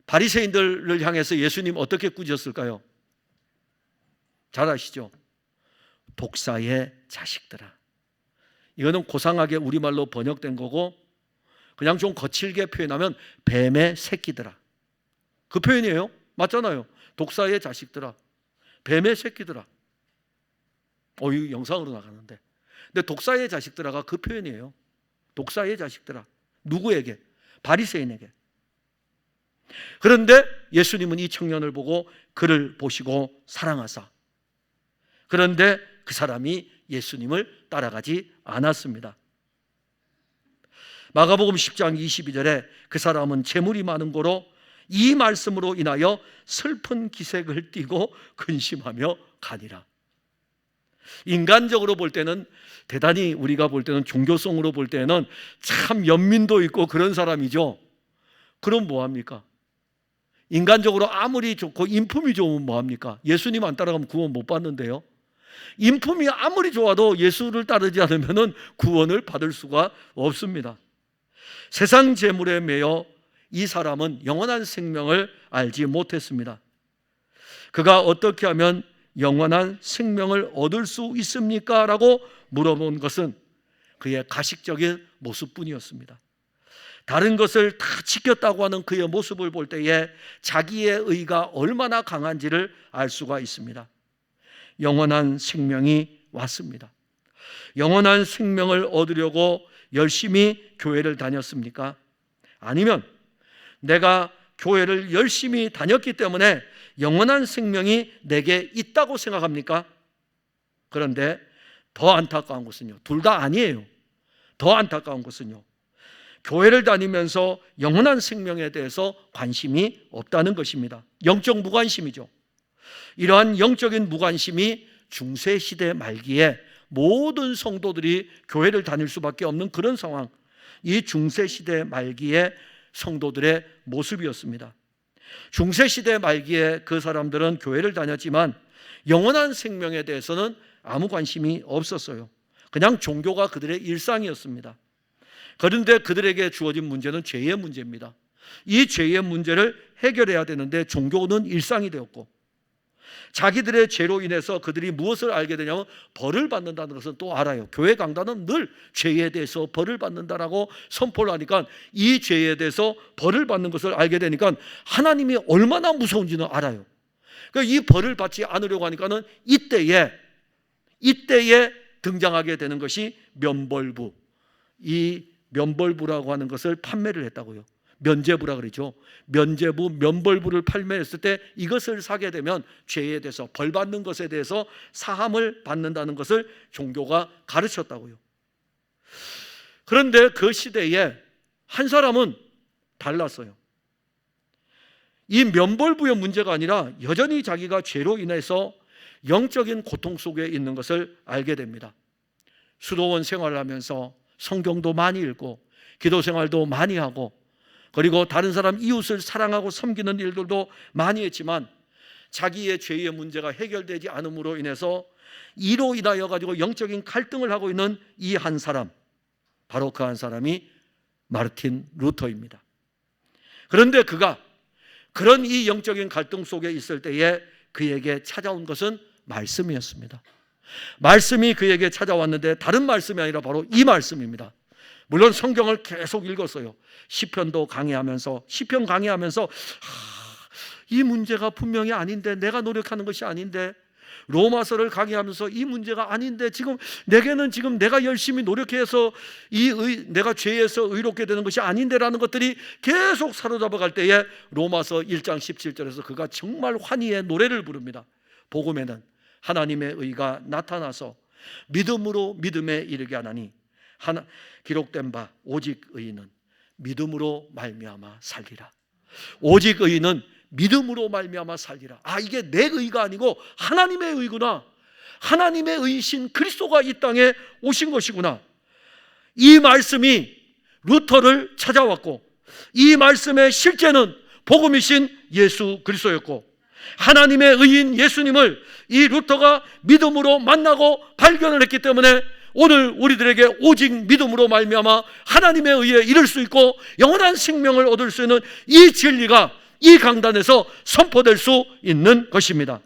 바리새인들을 향해서 예수님 어떻게 꾸짖었을까요? 잘 아시죠? 독사의 자식들아. 이거는 고상하게 우리말로 번역된 거고, 그냥 좀 거칠게 표현하면 뱀의 새끼들아. 그 표현이에요. 맞잖아요. 독사의 자식들아, 뱀의 새끼들아. 이거 영상으로 나가는데, 근데 독사의 자식들아가 그 표현이에요. 독사의 자식들아. 누구에게? 바리새인에게. 그런데 예수님은 이 청년을 보고 그를 보시고 사랑하사, 그런데 그 사람이 예수님을 따라가지 않았습니다. 마가복음 10장 22절에 그 사람은 재물이 많은 고로 이 말씀으로 인하여 슬픈 기색을 띠고 근심하며 가니라. 인간적으로 볼 때는 대단히, 우리가 볼 때는 종교성으로 볼 때는 참 연민도 있고 그런 사람이죠. 그럼 뭐합니까? 인간적으로 아무리 좋고 인품이 좋으면 뭐합니까? 예수님 안 따라가면 구원 못 받는데요. 인품이 아무리 좋아도 예수를 따르지 않으면 구원을 받을 수가 없습니다. 세상 재물에 매여 이 사람은 영원한 생명을 알지 못했습니다. 그가 어떻게 하면 영원한 생명을 얻을 수 있습니까? 라고 물어본 것은 그의 가식적인 모습뿐이었습니다. 다른 것을 다 지켰다고 하는 그의 모습을 볼 때에 자기의 의가 얼마나 강한지를 알 수가 있습니다. 영원한 생명이 왔습니다. 영원한 생명을 얻으려고 열심히 교회를 다녔습니까? 아니면 내가 교회를 열심히 다녔기 때문에 영원한 생명이 내게 있다고 생각합니까? 그런데 더 안타까운 것은요, 둘 다 아니에요. 더 안타까운 것은요, 교회를 다니면서 영원한 생명에 대해서 관심이 없다는 것입니다. 영적 무관심이죠. 이러한 영적인 무관심이 중세시대 말기에 모든 성도들이 교회를 다닐 수밖에 없는 그런 상황, 이 중세시대 말기의 성도들의 모습이었습니다. 중세시대 말기에 그 사람들은 교회를 다녔지만 영원한 생명에 대해서는 아무 관심이 없었어요. 그냥 종교가 그들의 일상이었습니다. 그런데 그들에게 주어진 문제는 죄의 문제입니다. 이 죄의 문제를 해결해야 되는데 종교는 일상이 되었고, 자기들의 죄로 인해서 그들이 무엇을 알게 되냐면 벌을 받는다는 것은 또 알아요. 교회 강단은 늘 죄에 대해서 벌을 받는다라고 선포를 하니까 이 죄에 대해서 벌을 받는 것을 알게 되니까 하나님이 얼마나 무서운지는 알아요. 그러니까 이 벌을 받지 않으려고 하니까는 이때에 등장하게 되는 것이 면벌부. 이 면벌부라고 하는 것을 판매를 했다고요. 면죄부라 그러죠. 면죄부, 면벌부를 판매했을 때 이것을 사게 되면 죄에 대해서, 벌 받는 것에 대해서 사함을 받는다는 것을 종교가 가르쳤다고요. 그런데 그 시대에 한 사람은 달랐어요. 이 면벌부의 문제가 아니라 여전히 자기가 죄로 인해서 영적인 고통 속에 있는 것을 알게 됩니다. 수도원 생활을 하면서 성경도 많이 읽고 기도 생활도 많이 하고 그리고 다른 사람 이웃을 사랑하고 섬기는 일들도 많이 했지만 자기의 죄의 문제가 해결되지 않음으로 인해서 이로 인하여 가지고 영적인 갈등을 하고 있는 이 한 사람, 바로 그 한 사람이 마르틴 루터입니다. 그런데 그가 그런 이 영적인 갈등 속에 있을 때에 그에게 찾아온 것은 말씀이었습니다. 말씀이 그에게 찾아왔는데 다른 말씀이 아니라 바로 이 말씀입니다. 물론 성경을 계속 읽었어요. 시편도 강의하면서 이 문제가 분명히 아닌데, 내가 노력하는 것이 아닌데, 로마서를 강의하면서 이 문제가 아닌데 지금 내게는 지금 내가 열심히 노력해서 내가 죄에서 의롭게 되는 것이 아닌데라는 것들이 계속 사로잡아 갈 때에 로마서 1장 17절에서 그가 정말 환희의 노래를 부릅니다. 복음에는 하나님의 의가 나타나서 믿음으로 믿음에 이르게 하나니 기록된 바 오직 의인은 믿음으로 말미암아 살리라. 오직 의인은 믿음으로 말미암아 살리라. 이게 내 의가 아니고 하나님의 의구나. 하나님의 의이신 그리스도가 이 땅에 오신 것이구나. 이 말씀이 루터를 찾아왔고 이 말씀의 실제는 복음이신 예수 그리스도였고 하나님의 의인 예수님을 이 루터가 믿음으로 만나고 발견을 했기 때문에 오늘 우리들에게 오직 믿음으로 말미암아 하나님의 의에 이를 수 있고 영원한 생명을 얻을 수 있는 이 진리가 이 강단에서 선포될 수 있는 것입니다.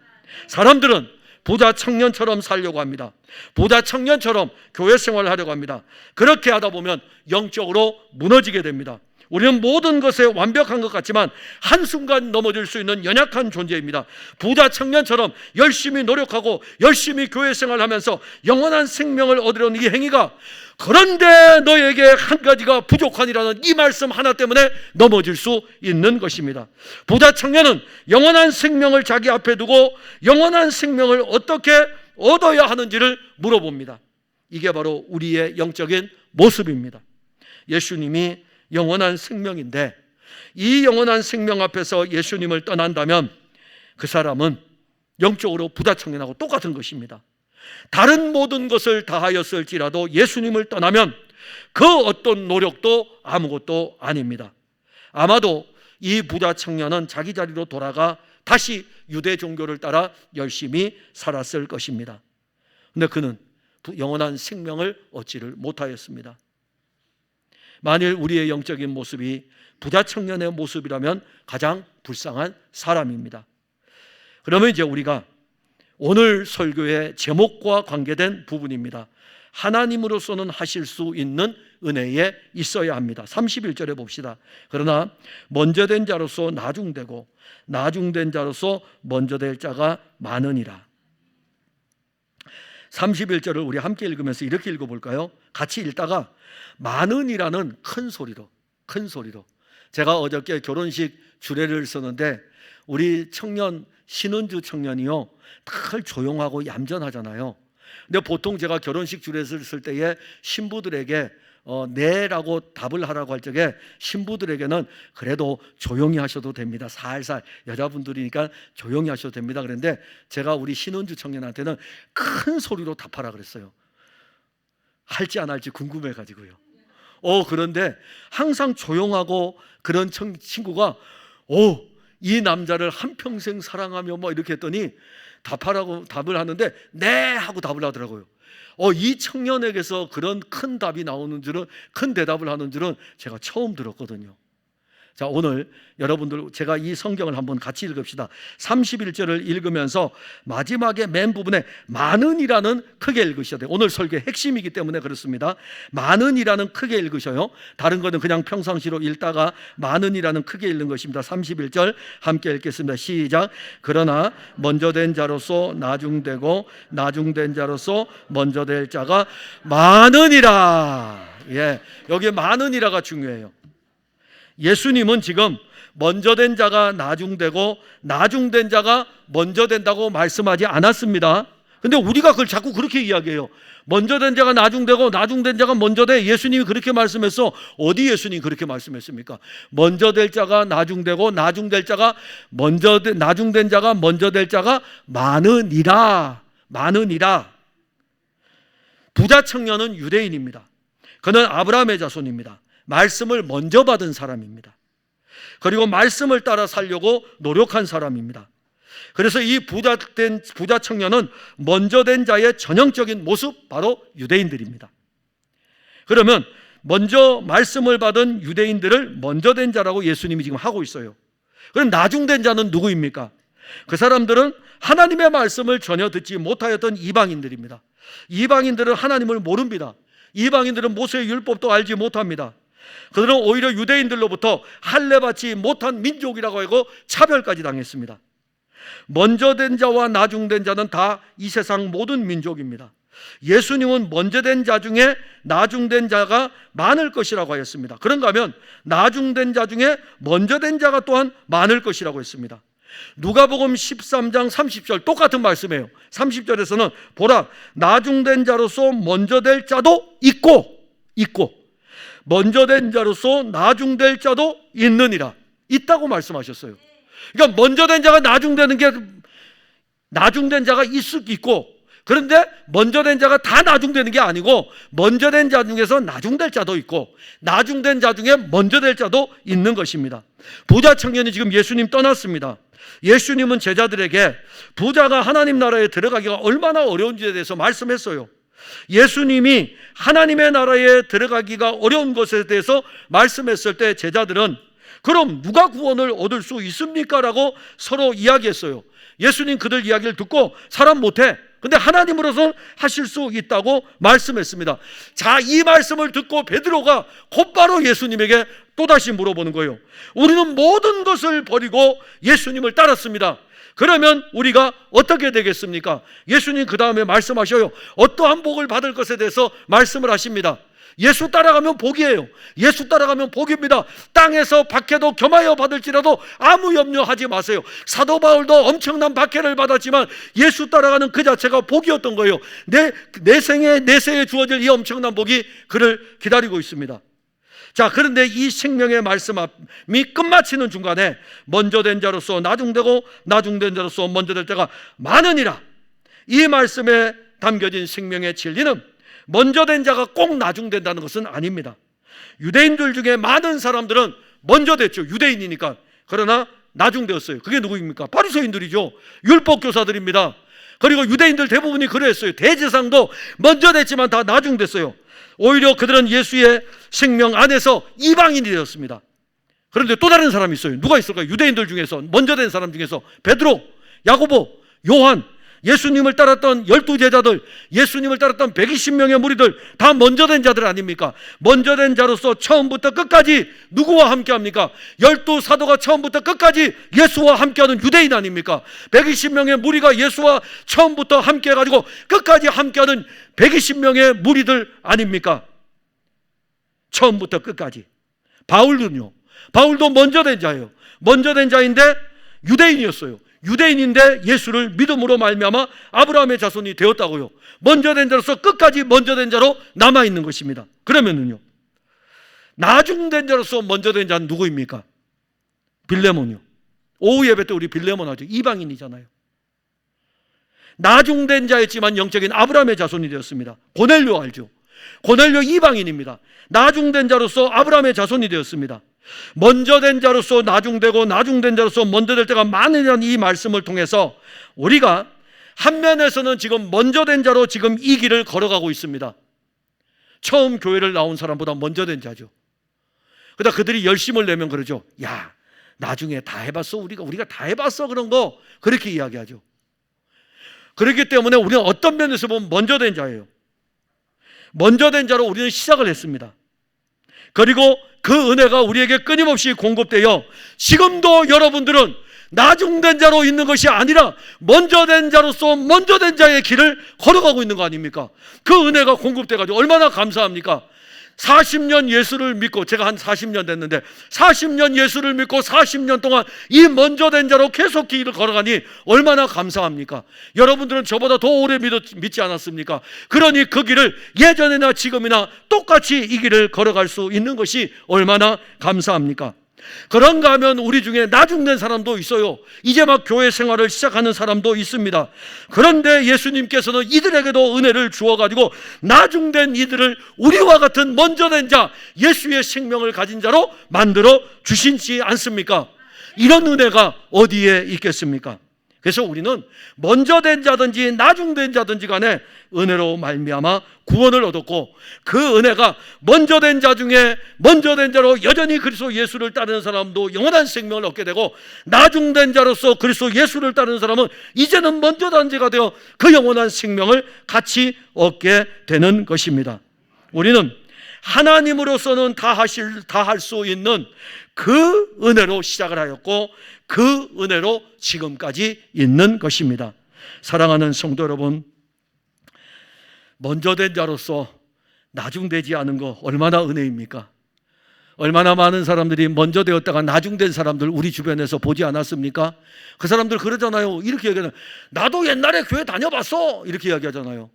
사람들은 부자 청년처럼 살려고 합니다. 부자 청년처럼 교회 생활을 하려고 합니다. 그렇게 하다 보면 영적으로 무너지게 됩니다. 우리는 모든 것에 완벽한 것 같지만 한순간 넘어질 수 있는 연약한 존재입니다. 부자 청년처럼 열심히 노력하고 열심히 교회 생활을 하면서 영원한 생명을 얻으려는 이 행위가, 그런데 너에게 한 가지가 부족하니라는 이 말씀 하나 때문에 넘어질 수 있는 것입니다. 부자 청년은 영원한 생명을 자기 앞에 두고 영원한 생명을 어떻게 얻어야 하는지를 물어봅니다. 이게 바로 우리의 영적인 모습입니다. 예수님이 영원한 생명인데 이 영원한 생명 앞에서 예수님을 떠난다면 그 사람은 영적으로 부자 청년하고 똑같은 것입니다. 다른 모든 것을 다하였을지라도 예수님을 떠나면 그 어떤 노력도 아무것도 아닙니다. 아마도 이 부자 청년은 자기 자리로 돌아가 다시 유대 종교를 따라 열심히 살았을 것입니다. 그런데 그는 영원한 생명을 얻지를 못하였습니다. 만일 우리의 영적인 모습이 부자 청년의 모습이라면 가장 불쌍한 사람입니다. 그러면 이제 우리가 오늘 설교의 제목과 관계된 부분입니다. 하나님으로서는 하실 수 있는 은혜에 있어야 합니다. 31절에 봅시다. 그러나 먼저 된 자로서 나중되고 나중된 자로서 먼저 될 자가 많으니라. 31절을 우리 함께 읽으면서 이렇게 읽어볼까요? 같이 읽다가 많으니라는 큰 소리로 제가 어저께 결혼식 주례를 썼는데 우리 청년 신은주 청년이요 늘 조용하고 얌전하잖아요. 근데 보통 제가 결혼식 주례를 쓸 때에 신부들에게 네라고 답을 하라고 할 적에 신부들에게는 그래도 조용히 하셔도 됩니다. 살살 여자분들이니까 조용히 하셔도 됩니다. 그런데 제가 우리 신은주 청년한테는 큰 소리로 답하라 그랬어요. 할지 안 할지 궁금해가지고요. 그런데 항상 조용하고 그런 친구가 이 남자를 한평생 사랑하며 이렇게 했더니 답하라고 답을 하는데 네 하고 답을 하더라고요. 이 청년에게서 그런 큰 답이 나오는 줄은, 큰 대답을 하는 줄은 제가 처음 들었거든요. 자, 오늘 여러분들 제가 이 성경을 한번 같이 읽읍시다. 31절을 읽으면서 마지막에 맨 부분에 많은이라는 크게 읽으셔야 돼요. 오늘 설교의 핵심이기 때문에 그렇습니다. 많은이라는 크게 읽으셔요. 다른 거는 그냥 평상시로 읽다가 많은이라는 크게 읽는 것입니다. 31절 함께 읽겠습니다. 시작. 그러나 먼저 된 자로서 나중되고 나중된 자로서 먼저 될 자가 많으니라. 여기 많으니라가 중요해요. 예수님은 지금 먼저 된 자가 나중되고 나중된 자가 먼저 된다고 말씀하지 않았습니다. 근데 우리가 그걸 자꾸 그렇게 이야기해요. 먼저 된 자가 나중되고 나중된 자가 먼저 돼. 예수님이 그렇게 말씀했어. 어디 예수님이 그렇게 말씀했습니까? 먼저 될 자가 나중되고 나중될 자가 나중된 자가 먼저 될 자가 많으니라. 많으니라. 부자 청년은 유대인입니다. 그는 아브라함의 자손입니다. 말씀을 먼저 받은 사람입니다. 그리고 말씀을 따라 살려고 노력한 사람입니다. 그래서 이 부자 청년은 먼저 된 자의 전형적인 모습, 바로 유대인들입니다. 그러면 먼저 말씀을 받은 유대인들을 먼저 된 자라고 예수님이 지금 하고 있어요. 그럼 나중된 자는 누구입니까? 그 사람들은 하나님의 말씀을 전혀 듣지 못하였던 이방인들입니다. 이방인들은 하나님을 모릅니다. 이방인들은 모세의 율법도 알지 못합니다. 그들은 오히려 유대인들로부터 할례받지 못한 민족이라고 하고 차별까지 당했습니다. 먼저 된 자와 나중된 자는 다 이 세상 모든 민족입니다. 예수님은 먼저 된 자 중에 나중된 자가 많을 것이라고 하였습니다. 그런가 하면 나중된 자 중에 먼저 된 자가 또한 많을 것이라고 했습니다. 누가복음 13장 30절 똑같은 말씀이에요. 30절에서는 보라, 나중된 자로서 먼저 될 자도 있고 먼저 된 자로서 나중될 자도 있느니라. 있다고 말씀하셨어요. 그러니까 먼저 된 자가 나중되는 게, 나중된 자가 있고, 그런데 먼저 된 자가 다 나중되는 게 아니고 먼저 된 자 중에서 나중될 자도 있고 나중된 자 중에 먼저 될 자도 있는 것입니다. 부자 청년이 지금 예수님 떠났습니다. 예수님은 제자들에게 부자가 하나님 나라에 들어가기가 얼마나 어려운지에 대해서 말씀했어요. 예수님이 하나님의 나라에 들어가기가 어려운 것에 대해서 말씀했을 때 제자들은 그럼 누가 구원을 얻을 수 있습니까? 라고 서로 이야기했어요. 예수님 그들 이야기를 듣고 사람 못해, 근데 하나님으로서는 하실 수 있다고 말씀했습니다. 자, 이 말씀을 듣고 베드로가 곧바로 예수님에게 또다시 물어보는 거예요. 우리는 모든 것을 버리고 예수님을 따랐습니다. 그러면 우리가 어떻게 되겠습니까? 예수님 그 다음에 말씀하셔요. 어떠한 복을 받을 것에 대해서 말씀을 하십니다. 예수 따라가면 복이에요. 예수 따라가면 복입니다. 땅에서 박해도 겸하여 받을지라도 아무 염려하지 마세요. 사도 바울도 엄청난 박해를 받았지만 예수 따라가는 그 자체가 복이었던 거예요. 내 생에 주어질 이 엄청난 복이 그를 기다리고 있습니다. 자, 그런데 이 생명의 말씀이 끝마치는 중간에 먼저 된 자로서 나중되고 나중된 자로서 먼저 될 자가 많으니라. 이 말씀에 담겨진 생명의 진리는 먼저 된 자가 꼭 나중된다는 것은 아닙니다. 유대인들 중에 많은 사람들은 먼저 됐죠. 유대인이니까. 그러나 나중되었어요. 그게 누구입니까? 바리새인들이죠. 율법교사들입니다. 그리고 유대인들 대부분이 그랬어요. 대제사장도 먼저 됐지만 다 나중됐어요. 오히려 그들은 예수의 생명 안에서 이방인이 되었습니다. 그런데 또 다른 사람이 있어요. 누가 있을까요? 유대인들 중에서 먼저 된 사람 중에서 베드로, 야고보, 요한, 예수님을 따랐던 12제자들, 예수님을 따랐던 120명의 무리들 다 먼저 된 자들 아닙니까? 먼저 된 자로서 처음부터 끝까지 누구와 함께합니까? 12사도가 처음부터 끝까지 예수와 함께하는 유대인 아닙니까? 120명의 무리가 예수와 처음부터 함께해가지고 끝까지 함께하는 120명의 무리들 아닙니까? 처음부터 끝까지. 바울은요, 바울도 먼저 된 자예요. 먼저 된 자인데 유대인이었어요. 유대인인데 예수를 믿음으로 말미암아 아브라함의 자손이 되었다고요. 먼저 된 자로서 끝까지 먼저 된 자로 남아있는 것입니다. 그러면은요, 나중된 자로서 먼저 된 자는 누구입니까? 빌레몬이요. 오후 예배 때 우리 빌레몬 하죠. 이방인이잖아요. 나중된 자였지만 영적인 아브라함의 자손이 되었습니다. 고넬료 알죠? 고넬료 이방인입니다. 나중된 자로서 아브라함의 자손이 되었습니다. 먼저 된 자로서 나중되고 나중된 자로서 먼저 될 때가 많으라는 이 말씀을 통해서 우리가 한 면에서는 지금 먼저 된 자로 지금 이 길을 걸어가고 있습니다. 처음 교회를 나온 사람보다 먼저 된 자죠. 그러다 그들이 열심을 내면 그러죠. 야, 나중에 다 해봤어. 우리가 다 해봤어. 그런 거 그렇게 이야기하죠. 그렇기 때문에 우리는 어떤 면에서 보면 먼저 된 자예요. 먼저 된 자로 우리는 시작을 했습니다. 그리고 그 은혜가 우리에게 끊임없이 공급되어 지금도 여러분들은 나중된 자로 있는 것이 아니라 먼저 된 자로서 먼저 된 자의 길을 걸어가고 있는 거 아닙니까? 그 은혜가 공급돼가지고 얼마나 감사합니까? 40년 예수를 믿고, 제가 한 40년 됐는데 40년 예수를 믿고 40년 동안 이 먼저 된 자로 계속 길을 걸어가니 얼마나 감사합니까? 여러분들은 저보다 더 오래 믿지 않았습니까? 그러니 그 길을 예전이나 지금이나 똑같이 이 길을 걸어갈 수 있는 것이 얼마나 감사합니까? 그런가 하면 우리 중에 나중된 사람도 있어요. 이제 막 교회 생활을 시작하는 사람도 있습니다. 그런데 예수님께서는 이들에게도 은혜를 주어가지고 나중된 이들을 우리와 같은 먼저 된 자, 예수의 생명을 가진 자로 만들어 주시지 않습니까? 이런 은혜가 어디에 있겠습니까? 그래서 우리는 먼저 된 자든지 나중된 자든지 간에 은혜로 말미암아 구원을 얻었고, 그 은혜가 먼저 된 자 중에 먼저 된 자로 여전히 그리스도 예수를 따르는 사람도 영원한 생명을 얻게 되고, 나중된 자로서 그리스도 예수를 따르는 사람은 이제는 먼저 된 자가 되어 그 영원한 생명을 같이 얻게 되는 것입니다. 우리는 하나님으로서는 다 할 수 있는 그 은혜로 시작을 하였고, 그 은혜로 지금까지 있는 것입니다. 사랑하는 성도 여러분, 먼저 된 자로서 나중되지 않은 거 얼마나 은혜입니까? 얼마나 많은 사람들이 먼저 되었다가 나중된 사람들 우리 주변에서 보지 않았습니까? 그 사람들 그러잖아요. 이렇게 얘기하잖아요. 나도 옛날에 교회 다녀봤어, 이렇게 이야기하잖아요.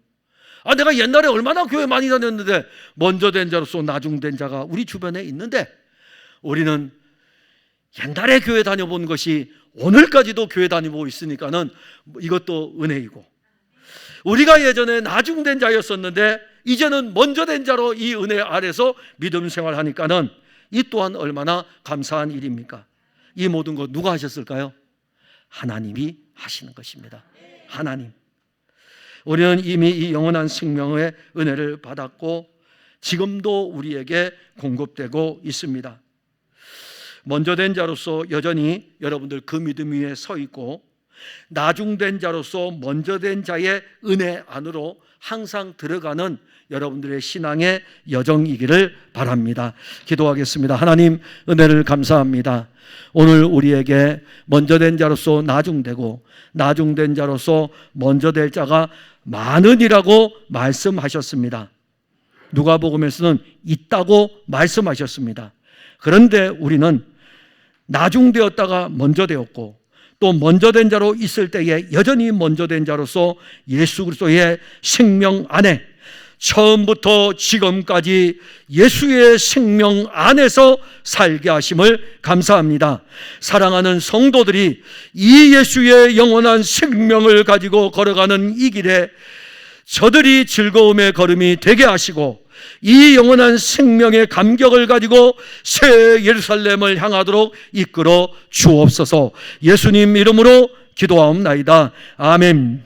내가 옛날에 얼마나 교회 많이 다녔는데. 먼저 된 자로서 나중된 자가 우리 주변에 있는데, 우리는 옛날에 교회 다녀본 것이 오늘까지도 교회 다니고 있으니까는 이것도 은혜이고, 우리가 예전에 나중된 자였었는데 이제는 먼저 된 자로 이 은혜 아래서 믿음 생활하니까는 이 또한 얼마나 감사한 일입니까? 이 모든 것 누가 하셨을까요? 하나님이 하시는 것입니다. 하나님. 우리는 이미 이 영원한 생명의 은혜를 받았고 지금도 우리에게 공급되고 있습니다. 먼저 된 자로서 여전히 여러분들 그 믿음 위에 서 있고, 나중된 자로서 먼저 된 자의 은혜 안으로 항상 들어가는 여러분들의 신앙의 여정이기를 바랍니다. 기도하겠습니다. 하나님, 은혜를 감사합니다. 오늘 우리에게 먼저 된 자로서 나중되고 나중된 자로서 먼저 될 자가 많으니라고 말씀하셨습니다. 누가복음에서는 있다고 말씀하셨습니다. 그런데 우리는 나중되었다가 먼저 되었고, 또 먼저 된 자로 있을 때에 여전히 먼저 된 자로서 예수 그리스도의 생명 안에 처음부터 지금까지 예수의 생명 안에서 살게 하심을 감사합니다. 사랑하는 성도들이 이 예수의 영원한 생명을 가지고 걸어가는 이 길에 저들이 즐거움의 걸음이 되게 하시고, 이 영원한 생명의 감격을 가지고 새 예루살렘을 향하도록 이끌어 주옵소서. 예수님 이름으로 기도하옵나이다. 아멘.